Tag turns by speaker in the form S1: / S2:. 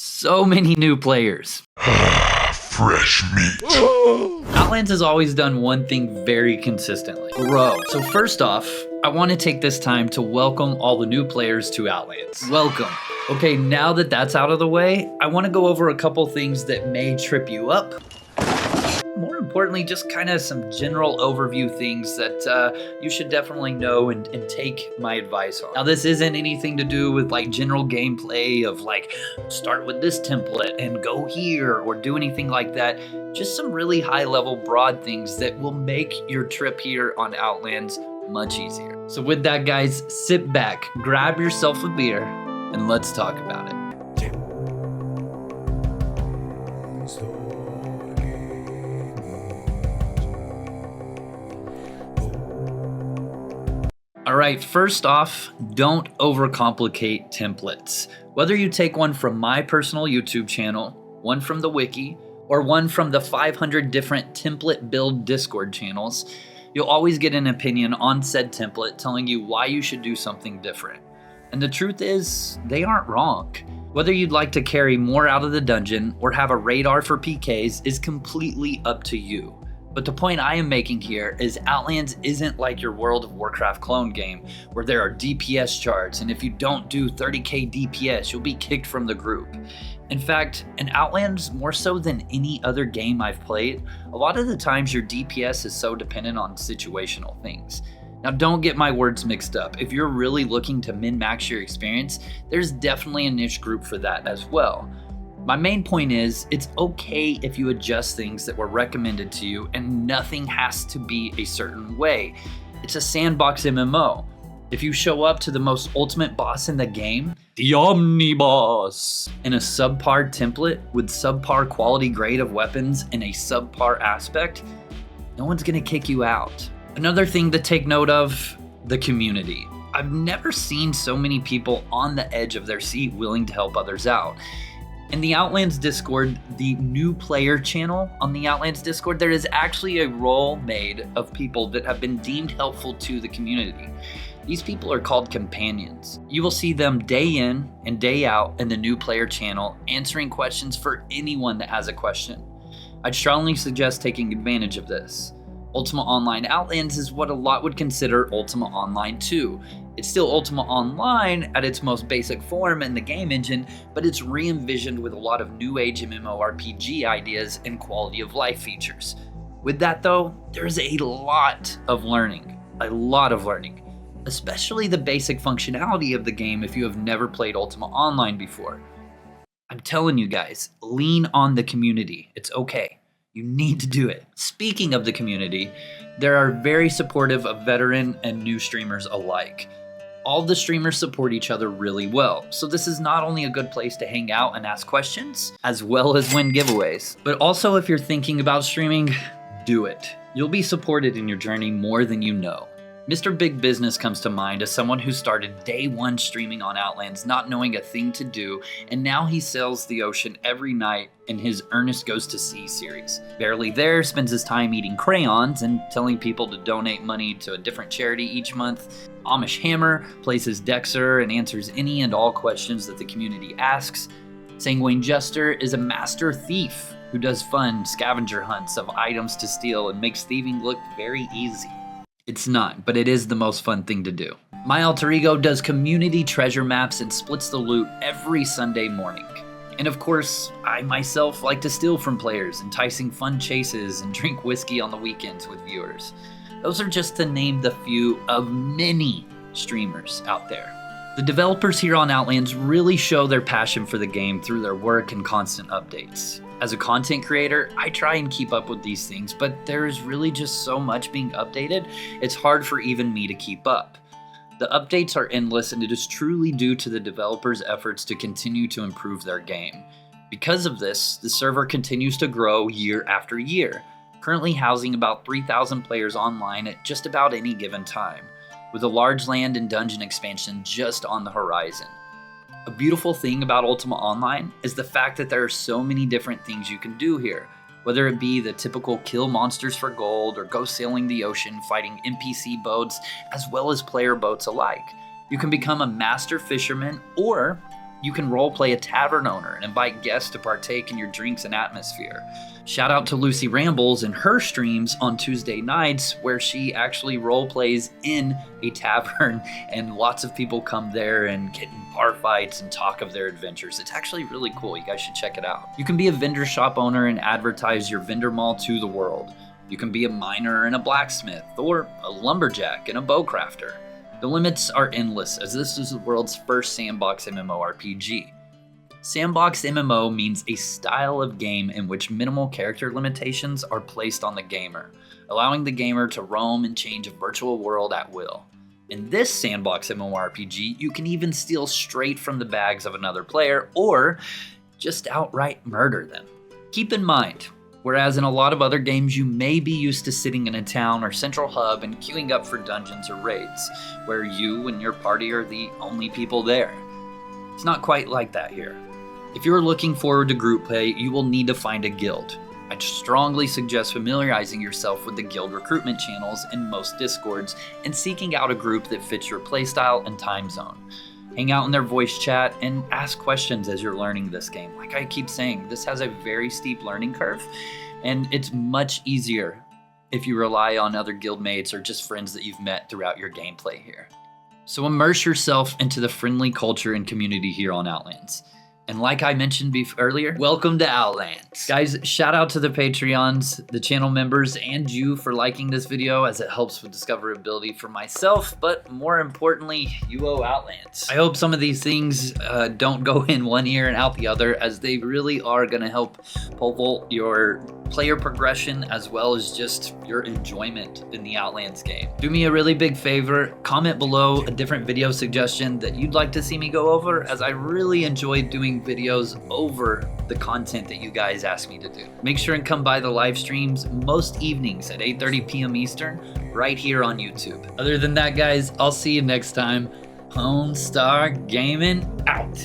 S1: So many new players.
S2: Fresh meat.
S1: Outlands has always done one thing very consistently: grow. So first off, I want to take this time to welcome all the new players to Outlands. Welcome. Okay, now that that's out of the way, I want to go over a couple things that may trip you up. More importantly, just kind of some general overview things that you should definitely know and take my advice on. Now, this isn't anything to do with like general gameplay of like start with this template and go here or do anything like that. Just some really high level broad things that will make your trip here on Outlands much easier. So with that, guys, sit back, grab yourself a beer, and let's talk about it. All right, first off, don't overcomplicate templates. Whether you take one from my personal YouTube channel, one from the wiki, or one from the 500 different template build Discord channels, you'll always get an opinion on said template telling you why you should do something different. And the truth is, they aren't wrong. Whether you'd like to carry more out of the dungeon or have a radar for PKs is completely up to you. But the point I am making here is Outlands isn't like your World of Warcraft clone game where there are DPS charts, and if you don't do 30k DPS, you'll be kicked from the group. In fact, in Outlands, more so than any other game I've played, a lot of the times your DPS is so dependent on situational things. Now, don't get my words mixed up. If you're really looking to min-max your experience, there's definitely a niche group for that as well. My main point is, it's okay if you adjust things that were recommended to you, and nothing has to be a certain way. It's a sandbox MMO. If you show up to the most ultimate boss in the game, the Omniboss, in a subpar template with subpar quality grade of weapons and a subpar aspect, no one's gonna kick you out. Another thing to take note of, the community. I've never seen so many people on the edge of their seat willing to help others out. In the Outlands Discord, the new player channel on the Outlands Discord, there is actually a role made of people that have been deemed helpful to the community. These people are called companions. You will see them day in and day out in the new player channel answering questions for anyone that has a question. I'd strongly suggest taking advantage of this. Ultima Online Outlands is what a lot would consider Ultima Online 2. It's still Ultima Online at its most basic form in the game engine, but it's re-envisioned with a lot of new age MMORPG ideas and quality of life features. With that though, there's a lot of learning, especially the basic functionality of the game if you have never played Ultima Online before. I'm telling you guys, lean on the community. It's okay. You need to do it. Speaking of the community, there are very supportive of veteran and new streamers alike. All the streamers support each other really well, so this is not only a good place to hang out and ask questions, as well as win giveaways, but also if you're thinking about streaming, do it. You'll be supported in your journey more than you know. Mr. Big Business comes to mind as someone who started day one streaming on Outlands not knowing a thing to do, and now he sails the ocean every night in his Ernest Goes to Sea series. Barely there, spends his time eating crayons and telling people to donate money to a different charity each month. Amish Hammer plays his Dexter and answers any and all questions that the community asks. Sanguine Jester is a master thief who does fun scavenger hunts of items to steal and makes thieving look very easy. It's not, but it is the most fun thing to do. My alter ego does community treasure maps and splits the loot every Sunday morning. And of course, I myself like to steal from players, enticing fun chases and drink whiskey on the weekends with viewers. Those are just to name the few of many streamers out there. The developers here on Outlands really show their passion for the game through their work and constant updates. As a content creator, I try and keep up with these things, but there is really just so much being updated, it's hard for even me to keep up. The updates are endless, and it is truly due to the developers' efforts to continue to improve their game. Because of this, the server continues to grow year after year, currently housing about 3,000 players online at just about any given time, with a large land and dungeon expansion just on the horizon. A beautiful thing about Ultima Online is the fact that there are so many different things you can do here, whether it be the typical kill monsters for gold or go sailing the ocean fighting NPC boats as well as player boats alike. You can become a master fisherman or You can roleplay a tavern owner and invite guests to partake in your drinks and atmosphere. Shout out to Lucy Rambles and her streams on Tuesday nights where she actually roleplays in a tavern and lots of people come there and get in bar fights and talk of their adventures. It's actually really cool. You guys should check it out. You can be a vendor shop owner and advertise your vendor mall to the world. You can be a miner and a blacksmith, or a lumberjack and a bowcrafter. The limits are endless, as this is the world's first Sandbox MMORPG. Sandbox MMO means a style of game in which minimal character limitations are placed on the gamer, allowing the gamer to roam and change a virtual world at will. In this Sandbox MMORPG, you can even steal straight from the bags of another player, or just outright murder them. Keep in mind, whereas in a lot of other games you may be used to sitting in a town or central hub and queuing up for dungeons or raids, where you and your party are the only people there. It's not quite like that here. If you're looking forward to group play, you will need to find a guild. I'd strongly suggest familiarizing yourself with the guild recruitment channels in most Discords and seeking out a group that fits your playstyle and time zone. Hang out in their voice chat and ask questions as you're learning this game. Like I keep saying, this has a very steep learning curve, and it's much easier if you rely on other guildmates or just friends that you've met throughout your gameplay here. So immerse yourself into the friendly culture and community here on Outlands. And like I mentioned earlier, welcome to Outlands. Guys, shout out to the Patreons, the channel members, and you for liking this video as it helps with discoverability for myself, but more importantly, UO Outlands. I hope some of these things don't go in one ear and out the other, as they really are gonna help pole vault your player progression as well as just your enjoyment in the Outlands game. Do me a really big favor, comment below a different video suggestion that you'd like to see me go over, as I really enjoy doing videos over the content that you guys ask me to do. Make sure and come by the live streams most evenings at 8:30 p.m. Eastern right here on YouTube. Other than that, guys, I'll see you next time. Home Star Gaming out.